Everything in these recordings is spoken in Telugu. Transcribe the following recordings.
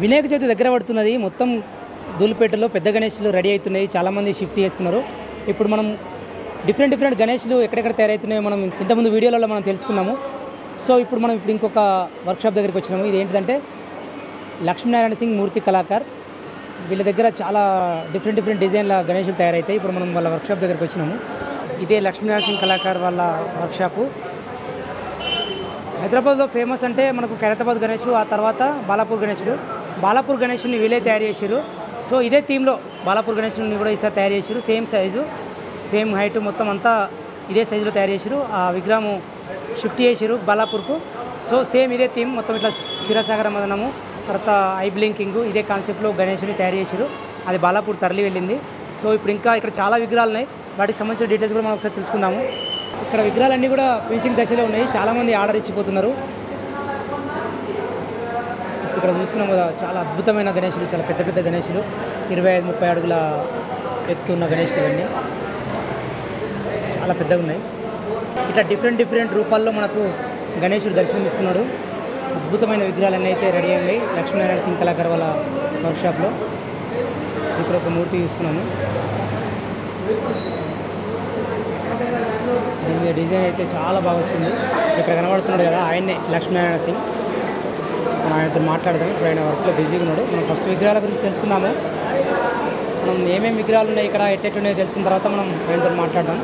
వినాయక చవితి దగ్గర పడుతున్నది. మొత్తం ధూళిపేటలో పెద్ద గణేష్లు రెడీ అవుతున్నాయి. చాలామంది షిఫ్ట్ చేస్తున్నారు. ఇప్పుడు మనం డిఫరెంట్ గణేష్లు ఎక్కడెక్కడ తయారవుతున్నాయో మనం ఇంతకుముందు వీడియోలలో మనం తెలుసుకున్నాము. సో ఇప్పుడు మనం ఇంకొక వర్క్షాప్ దగ్గరికి వచ్చినాము. ఇది ఏంటిదంటే లక్ష్మీనారాయణ సింగ్ మూర్తి కళాకార్. వీళ్ళ దగ్గర చాలా డిఫరెంట్ డిజైన్ల గణేషులు తయారవుతాయి. ఇప్పుడు మనం వాళ్ళ వర్క్షాప్ దగ్గరికి వచ్చినాము. ఇదే లక్ష్మీనారాయణ సింగ్ కళాకార్ వాళ్ళ వర్క్షాపు. హైదరాబాద్లో ఫేమస్ అంటే మనకు ఖైరతాబాద్ గణేషుడు, ఆ తర్వాత బాలాపూర్ గణేషుడు. బాలాపూర్ గణేషుని వీళ్ళే తయారు చేసారు. సో ఇదే థీమ్లో బాలాపూర్ గణేషుని కూడా ఈసారి తయారు చేసారు. సేమ్ సైజు, సేమ్ హైట్, మొత్తం అంతా ఇదే సైజులో తయారు చేసారు. ఆ విగ్రహం షిఫ్ట్ చేసారు బాలాపూర్కు. సో సేమ్ ఇదే థీమ్, మొత్తం ఇట్లా క్షీరసాగర మదనము, తర్వాత ఐ బ్లింకింగ్, ఇదే కాన్సెప్ట్లో గణేషుని తయారు చేసారు. అది బాలాపూర్ తరలి వెళ్ళింది. సో ఇప్పుడు ఇంకా ఇక్కడ చాలా విగ్రహాలు ఉన్నాయి. వాటికి సంబంధించిన డీటెయిల్స్ కూడా మనం ఒకసారి తెలుసుకుందాము. ఇక్కడ విగ్రహాలన్నీ కూడా ఫినిషింగ్ దశలో ఉన్నాయి. చాలామంది ఆర్డర్ ఇచ్చిపోతున్నారు. ఇక్కడ చూస్తున్నాం కదా, చాలా అద్భుతమైన గణేషులు, చాలా పెద్ద గణేషులు, 25-30 అడుగుల ఎత్తున్న గణేషులు అన్నీ చాలా పెద్దగా ఉన్నాయి. ఇట్లా డిఫరెంట్ రూపాల్లో మనకు గణేశుడు దర్శనమిస్తున్నాడు. అద్భుతమైన విగ్రహాలన్నీ అయితే రెడీ అయ్యాయి లక్ష్మీనారాయణ సింగ్ కళాకార్ వాళ్ళ వర్క్షాప్లో. ఇక్కడ ఒక మూర్తి చూస్తున్నాము. దీని డిజైన్ అయితే చాలా బాగా వచ్చింది. ఇక్కడ కనబడుతున్నాడు కదా, ఆయన్నే లక్ష్మీనారాయణ సింగ్. మనం ఆయనతో మాట్లాడదాం. ఇప్పుడు ఆయన వర్క్లో బిజీగా ఉన్నాడు. మనం ఫస్ట్ విగ్రహాల గురించి తెలుసుకుందాము. మనం ఏమేమి విగ్రహాలు ఉన్నాయి ఇక్కడ, ఎట్టెట్టున్నాయో తెలుసుకున్న తర్వాత మనం ఆయనతో మాట్లాడదాం.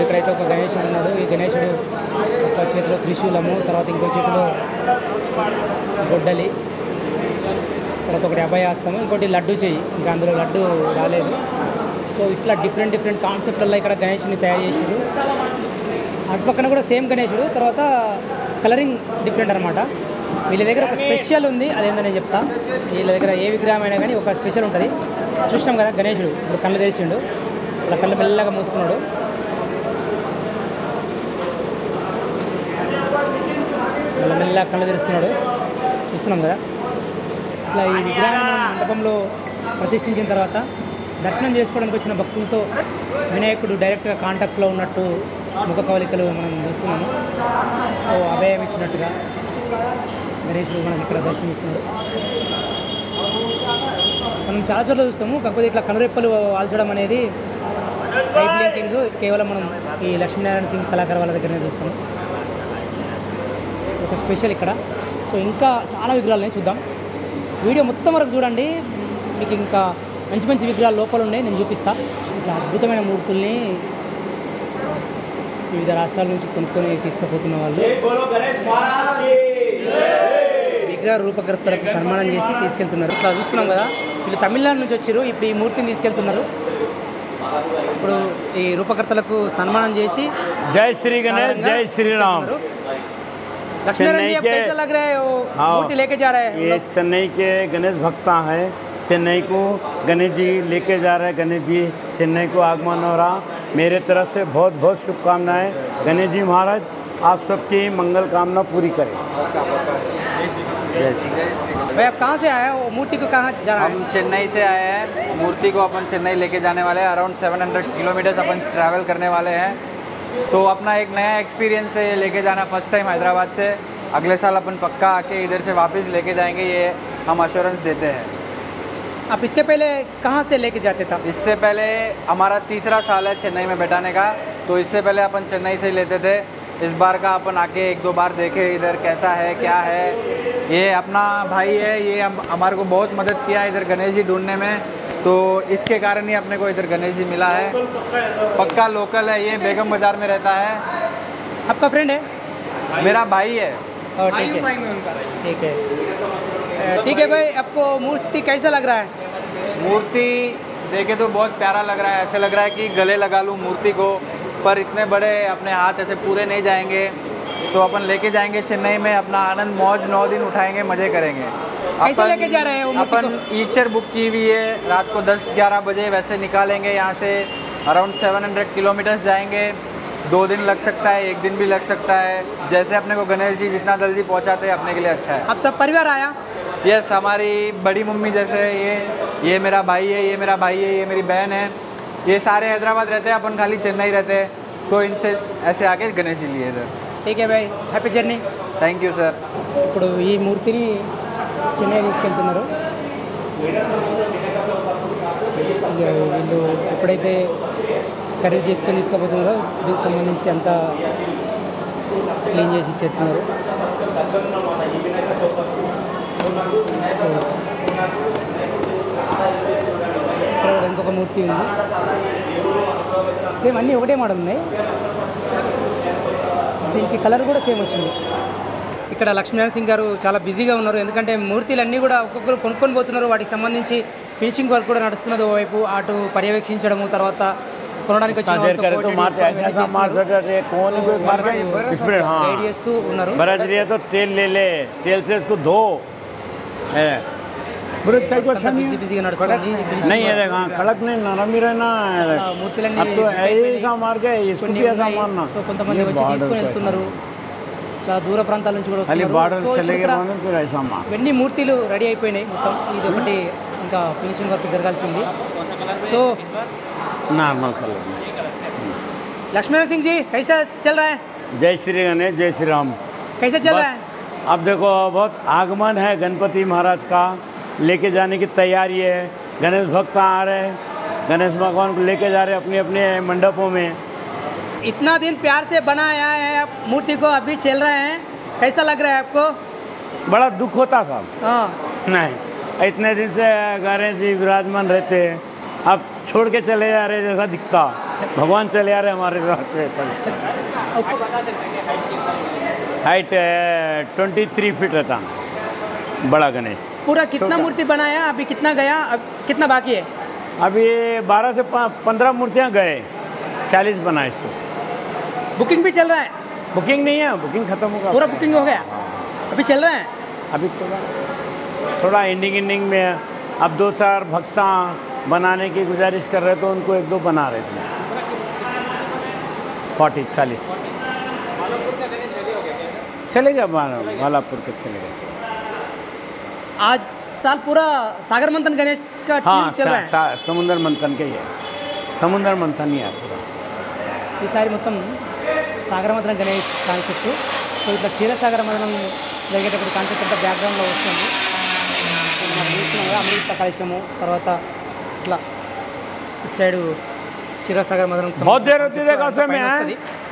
ఇక్కడైతే ఒక గణేశుడు ఉన్నాడు. ఈ గణేశుడు ఒక చేతిలో త్రిశూలము, తర్వాత ఇంకో చేతిలో గొడ్డలి, తర్వాత ఒకటి అభయాస్తము, ఇంకోటి లడ్డు చెయ్యి. ఇంకా అందులో లడ్డు రాలేదు. సో ఇట్లా డిఫరెంట్ కాన్సెప్ట్లలో ఇక్కడ గణేశుని తయారు చేసారు. అటు పక్కన కూడా సేమ్ గణేశుడు, తర్వాత కలరింగ్ డిఫరెంట్ అనమాట. వీళ్ళ దగ్గర ఒక స్పెషల్ ఉంది, అదేందో నేను చెప్తా. వీళ్ళ దగ్గర ఏ విగ్రహం అయినా కానీ ఒక స్పెషల్ ఉంటుంది. చూసినాం కదా గణేశుడు ఇప్పుడు కళ్ళు తెరిచిండు, అలా కళ్ళు మెల్లగా మూస్తున్నాడు. మెల్లగా కళ్ళు తెరుస్తున్నాడు, చూస్తున్నాం కదా. ఇట్లా ఈ విగ్రహాన్ని మనం మండపంలో ప్రతిష్ఠించిన తర్వాత దర్శనం చేసుకోవడానికి వచ్చిన భక్తులతో వినాయకుడు డైరెక్ట్గా కాంటాక్ట్లో ఉన్నట్టు ముఖ కవలికలు మనం చూస్తున్నాము. సో అభయం ఇచ్చినట్టుగా గణేశుడు మనకి ఇక్కడ దర్శనమిస్తున్నాడు. మనం చాలా చోట్ల చూస్తాము, కాకపోతే ఇట్లా కనురెప్పలు ఆల్చడం అనేది ఐ బ్లింకింగ్ కేవలం మనం ఈ లక్ష్మీనారాయణ సింగ్ కళాకార్ వాళ్ళ దగ్గరనే చూస్తాము. ఒక స్పెషల్ ఇక్కడ. సో ఇంకా చాలా విగ్రహాలని చూద్దాం. వీడియో మొత్తం వరకు చూడండి, మీకు ఇంకా మంచి విగ్రహాలు లోపల ఉన్నాయి, నేను చూపిస్తా. ఇట్లా అద్భుతమైన మూర్తుల్ని వివిధ రాష్ట్రాల నుంచి కొనుక్కొని తీసుకుపోతున్న వాళ్ళు విగ్రహ రూపకర్తలకు సన్మానం చేసి తీసుకెళ్తున్నారు. ఇట్లా చూస్తున్నాం కదా, వీళ్ళు తమిళనాడు నుంచి వచ్చారు. ఇప్పుడు ఈ మూర్తిని తీసుకెళ్తున్నారు. ఇప్పుడు ఈ రూపకర్తలకు సన్మానం చేసి జై శ్రీ గణేష్, జై శ్రీరామ్। लक्ष्मीनारायण जी, अब कैसा लग रहा है वो मूर्ति लेके जा रहे हैं? ये चेन्नई के गणेश भक्ता है। चेन्नई को गणेश जी लेके जा रहे हैं। गणेश जी चेन्नई को आगमन हो रहा। मेरे तरफ से बहुत शुभकामनाएं। गणेश जी महाराज आप सबकी मंगल कामना पूरी करें। भाई आप कहाँ से आए हैं? वो मूर्ति को कहाँ जा रहा है? हम चेन्नई से आए हैं। मूर्ति को अपन चेन्नई लेके जाने वाले हैं। अराउंड 700 किलोमीटर्स अपन ट्रैवल करने वाले हैं। तो अपना एक नया एक्सपीरियंस है ये लेके जाना, फर्स्ट टाइम हैदराबाद से। अगले साल अपन पक्का आके इधर से वापस लेके जाएंगे, ये हम अश्योरेंस देते हैं। आप इसके पहले कहाँ से लेके जाते थे? इससे पहले हमारा तीसरा साल है चेन्नई में बैठाने का, तो इससे पहले अपन चेन्नई से ही लेते थे। इस बार का अपन आके 1-2 बार देखे इधर कैसा है क्या है। ये अपना भाई है, ये हमारे को बहुत मदद किया इधर गणेश जी ढूंढने में, तो इसके कारण ही अपने को इधर गणेश जी मिला है। पक्का लोकल है, ये बेगम बाज़ार में रहता है। आपका फ्रेंड है? मेरा भाई है। ठीक है भाई, आपको मूर्ति कैसा लग रहा है? मूर्ति देखे तो बहुत प्यारा लग रहा है। ऐसे लग रहा है कि गले लगा लूँ मूर्ति को, पर इतने बड़े अपने हाथ ऐसे पूरे नहीं जाएंगे। तो अपन लेके जाएंगे चेन्नई में, अपना आनंद मौज 9 दिन उठाएंगे, मज़े करेंगे। कैसे लेके जा रहे हैं वो मूर्ति अपन ईचर बुक की हुई है, रात को 10-11 बजे वैसे निकालेंगे यहाँ से। अराउंड 700 किलोमीटर्स जाएंगे। 2 दिन लग सकता है, 1 दिन भी लग सकता है। जैसे अपने को गणेश जी जितना जल्दी पहुँचाते हैं अपने के लिए अच्छा है। आप सब परिवार आया? यस, हमारी बड़ी मम्मी जैसे ये मेरा भाई है, ये मेरा भाई है, ये मेरी बहन है। ये सारे हैदराबाद रहते हैं, अपन खाली चेन्नई रहते हैं। तो इनसे ऐसे आके गणेश जी लिए इधर। ठीक है भाई, happy journey. Thank you sir. ఇప్పుడు ఈ మూర్తిని చెన్నై తీసుకెళ్తున్నారు. వీళ్ళు ఎప్పుడైతే ఖరీదు చేసుకొని తీసుకుపోతున్నారో దీనికి సంబంధించి అంతా క్లీన్ చేసి ఇచ్చేస్తున్నారు. సో ఇక్కడ ఇంకొక మూర్తి ఉంది. సేమ్ అన్నీ ఒకటే మోడల్ ఉన్నాయి. దీనికి కలర్ కూడా సేమ్ వచ్చింది. ఇక్కడ లక్ష్మీనారాయణ సింగ్ గారు చాలా బిజీగా ఉన్నారు. ఎందుకంటే మూర్తిలు అన్నీ కూడా ఒక్కొక్కరు కొనుక్కొని పోతున్నారు. వాటికి సంబంధించి ఫినిషింగ్ వర్క్ కూడా నడుస్తున్నది. ఓవైపు అటు పర్యవేక్షించడము, తర్వాత కొనడానికి వచ్చిన గైడ్ చేస్తూ ఉన్నారు. బిజీగా నడుస్తుంది. సో కొంతమంది వచ్చి తీసుకొని వెళ్తున్నారు. చాలా దూర ప్రాంతాల నుంచి కూడా వస్తున్నారు. ఇవన్నీ మూర్తిలు రెడీ అయిపోయినాయి మొత్తం. ఇది ఒకటి ఇంకా ఫినిషింగ్ వర్క్ జరగాల్సింది. సో नॉर्मल कलर में। लक्ष्मण सिंह जी कैसा चल रहा है? जय श्री गणेश, जय श्री राम। कैसा चल रहा है? अब देखो बहुत आगमन है गणपति महाराज का, लेके जाने की तैयारी है। गणेश भक्त आ रहे हैं, गणेश भगवान को लेके जा रहे हैं अपने अपने मंडपों में। इतना दिन प्यार से बनाया है आप मूर्ति को, अभी चल रहे हैं, कैसा लग रहा है आपको? बड़ा दुख होता था। हाँ नहीं, इतने दिन से गणेश जी विराजमान रहते हैं, अब छोड़ के चले जा रहे जैसा दिखता। भगवान चले आ रहे हमारे रास्ते। हाइट 23 फीट रहता बड़ा गणेश। पूरा कितना मूर्ति बनाया, अभी कितना गया, अब कितना बाकी है? अभी 12 से 15 मूर्तियाँ गए, 40 बनाए इसको। बुकिंग भी चल रहा है? बुकिंग नहीं है, बुकिंग खत्म होगा। पूरा बुकिंग हो गया, अभी चल रहे हैं? अभी थोड़ा एंडिंग में है। अब 2-4 भक्ता बनाने की गुजारिश कर रहे तो उनको 1-2 बना रहे थे। 40-40 चले गए, भालापुर के चले गए। आज साल पूरा सागर मंथन गणेश का टीम चल रहा है। समुद्र मंथन के ही है, समुद्र मंथन ही है पूरा। ఈసారి మొత్తం సాగర మదనం గణేష్ కాన్సెప్ట్. సో ఇట్లా క్షీరసాగర మదనం జరిగేటప్పుడు కాన్సెప్ట్ అంతా బ్యాక్గ్రౌండ్లో వస్తుంది. మనం చూస్తున్నాం కదా, అమృత కలశము, తర్వాత ఇట్లా ఇటు సైడు క్షీరసాగర మదనం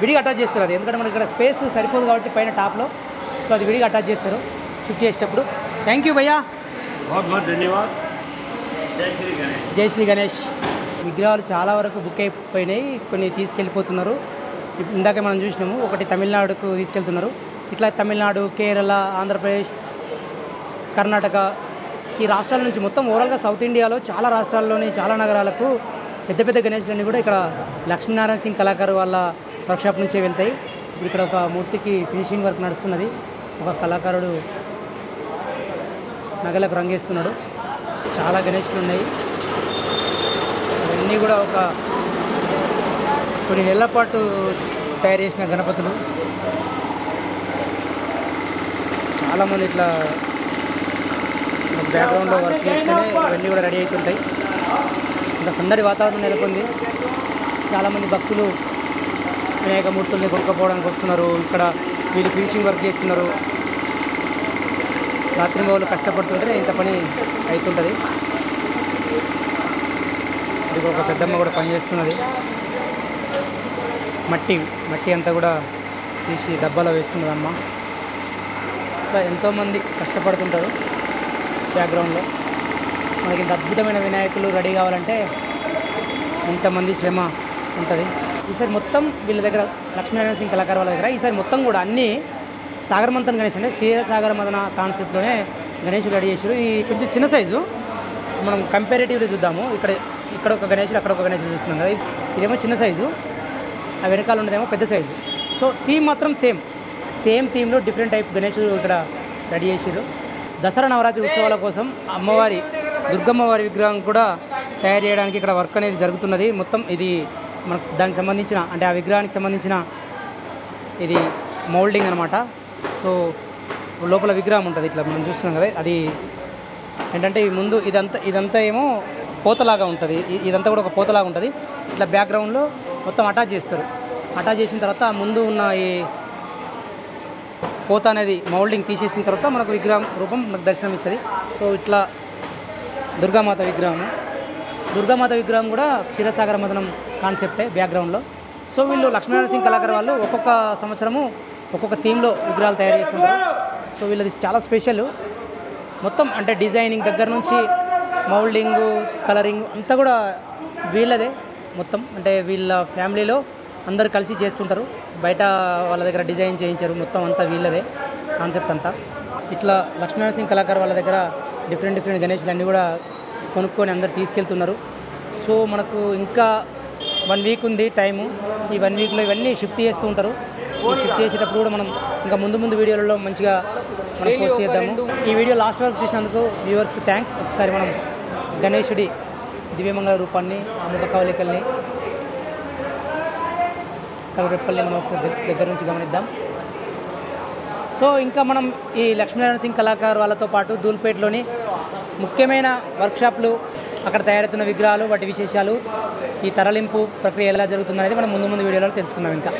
విడిగా అటాచ్ చేస్తారు. అది ఎందుకంటే మనకి ఇక్కడ స్పేస్ సరిపోదు కాబట్టి పైన టాప్లో, సో అది విడిగా అటాచ్ చేస్తారు షిఫ్ట్ చేసేటప్పుడు. థ్యాంక్ యూ భయ్యా, बहुत बहुत धन्यवाद। जय श्री गणेश। జై శ్రీ గణేష్. విగ్రహాలు చాలా వరకు బుక్ అయిపోయినాయి, కొన్ని తీసుకెళ్ళిపోతున్నారు. ఇందాక మనం చూసినాము, ఒకటి తమిళనాడుకు తీసుకెళ్తున్నారు. ఇట్లా తమిళనాడు, కేరళ, ఆంధ్రప్రదేశ్, కర్ణాటక ఈ రాష్ట్రాల నుంచి మొత్తం ఓవరాల్గా సౌత్ ఇండియాలో చాలా రాష్ట్రాల్లోని చాలా నగరాలకు పెద్ద పెద్ద గణేష్లన్నీ కూడా ఇక్కడ లక్ష్మీనారాయణ సింగ్ కళాకారు వాళ్ళ వర్క్షాప్ నుంచే వెళ్తాయి. ఇప్పుడు ఇక్కడ ఒక మూర్తికి ఫినిషింగ్ వర్క్ నడుస్తున్నది. ఒక కళాకారుడు నగలకు రంగేస్తున్నాడు. చాలా గణేష్లు ఉన్నాయి. అవన్నీ కూడా ఒక కొన్ని నెలల పాటు తయారు చేసిన గణపతులు. చాలామంది ఇట్లా బ్యాక్గ్రౌండ్లో వర్క్ చేస్తేనే ఇవన్నీ కూడా రెడీ అవుతుంటాయి. ఇంకా సందడి వాతావరణం నెలకొంది. చాలామంది భక్తులు అనేక మూర్తుల్ని కొనుక్కోపోవడానికి వస్తున్నారు. ఇక్కడ వీళ్ళు ఫినిషింగ్ వర్క్ చేస్తున్నారు. రాత్రి వాళ్ళు కష్టపడుతుంటే ఇంత పని అవుతుంటుంది. ఇది ఒక పెద్దమ్మ కూడా పనిచేస్తున్నది. మట్టి అంతా కూడా తీసి డబ్బాలో వేస్తున్నది అమ్మ. ఇంకా ఎంతోమంది కష్టపడుతుంటారు బ్యాక్గ్రౌండ్లో. మనకి ఇంత అద్భుతమైన వినాయకులు రెడీ కావాలంటే ఇంతమంది శ్రమ ఉంటుంది. ఈసారి మొత్తం వీళ్ళ దగ్గర లక్ష్మీనారాయణ సింగ్ కళాకారు వాళ్ళ దగ్గర ఈసారి మొత్తం కూడా అన్నీ సాగర మంథన్ గణేష్ అంటే క్షీరసాగర మదన కాన్సెప్ట్లోనే గణేషుడు రెడీ చేశారు. ఈ కొంచెం చిన్న సైజు మనం కంపారేటివ్లీ చూద్దాము. ఇక్కడ ఒక గణేషుడు, అక్కడ ఒక గణేషుడు చూస్తున్నాం కదా. ఇదేమో చిన్న సైజు, ఆ వెనకాల ఉన్నదేమో పెద్ద సైజు. సో థీమ్ మాత్రం సేమ్ థీమ్లో డిఫరెంట్ టైప్ గణేషుడు ఇక్కడ రెడీ చేశారు. దసరా నవరాత్రి ఉత్సవాల కోసం అమ్మవారి దుర్గమ్మవారి విగ్రహం కూడా తయారు చేయడానికి ఇక్కడ వర్క్ అనేది జరుగుతున్నది. మొత్తం ఇది మనకు దానికి సంబంధించిన అంటే ఆ విగ్రహానికి సంబంధించిన ఇది మౌల్డింగ్ అనమాట. సో లోపల విగ్రహం ఉంటుంది ఇట్లా మనం చూస్తున్నాం కదా. అది ఏంటంటే ముందు ఇదంతా ఏమో పోతలాగా ఉంటుంది. ఇదంతా కూడా ఒక పోతలాగా ఉంటుంది. ఇట్లా బ్యాక్గ్రౌండ్లో మొత్తం అటాచ్ చేస్తారు. అటాచ్ చేసిన తర్వాత ముందు ఉన్న ఈ పోత అనేది మౌల్డింగ్ తీసేసిన తర్వాత మనకు విగ్రహం రూపం మనకు దర్శనం ఇస్తుంది. సో ఇట్లా దుర్గామాత విగ్రహం కూడా క్షీరసాగర మదనం కాన్సెప్టే బ్యాక్గ్రౌండ్లో. సో వీళ్ళు లక్ష్మీనారాయణ సింగ్ కళాకారు వాళ్ళు ఒక్కొక్క సంవత్సరము ఒక్కొక్క థీమ్లో విగ్రహాలు తయారు చేస్తుంటారు. సో వీళ్ళది చాలా స్పెషల్. మొత్తం అంటే డిజైనింగ్ దగ్గర నుంచి మౌల్డింగ్, కలరింగ్ అంతా కూడా వీళ్ళదే మొత్తం. అంటే వీళ్ళ ఫ్యామిలీలో అందరు కలిసి చేస్తుంటారు. బయట వాళ్ళ దగ్గర డిజైన్ చేయించారు, మొత్తం అంతా వీళ్ళదే కాన్సెప్ట్ అంతా. ఇట్లా లక్ష్మీనారాయణ సింగ్ కళాకారు వాళ్ళ దగ్గర డిఫరెంట్ గణేష్లు అన్నీ కూడా కొనుక్కొని అందరు తీసుకెళ్తున్నారు. సో మనకు ఇంకా 1 వీక్ ఉంది టైము. ఈ 1 వీక్లో ఇవన్నీ షిఫ్ట్ చేస్తూ ఉంటారు. ఈ షిఫ్ట్ చేసేటప్పుడు కూడా మనం ఇంకా ముందు వీడియోలలో మంచిగా మనం పోస్ట్ చేద్దాము. ఈ వీడియో లాస్ట్ వరకు చూసినందుకు వ్యూవర్స్కి థ్యాంక్స్. ఒకసారి మనం గణేశుడి దివ్యమంగళ రూపాన్ని, ఆ ముఖ కవలికల్ని, కలరెప్పల్ని మనం ఒకసారి దగ్గర నుంచి గమనిద్దాం. సో ఇంకా మనం ఈ లక్ష్మీనారాయణ సింగ్ కళాకారు వాళ్ళతో పాటు ధూల్పేట్లోని ముఖ్యమైన వర్క్షాప్లు, అక్కడ తయారవుతున్న విగ్రహాలు, వాటి విశేషాలు, ఈ తరలింపు ప్రక్రియ ఎలా జరుగుతుందనేది మనం ముందు వీడియోలో తెలుసుకుందాం ఇంకా.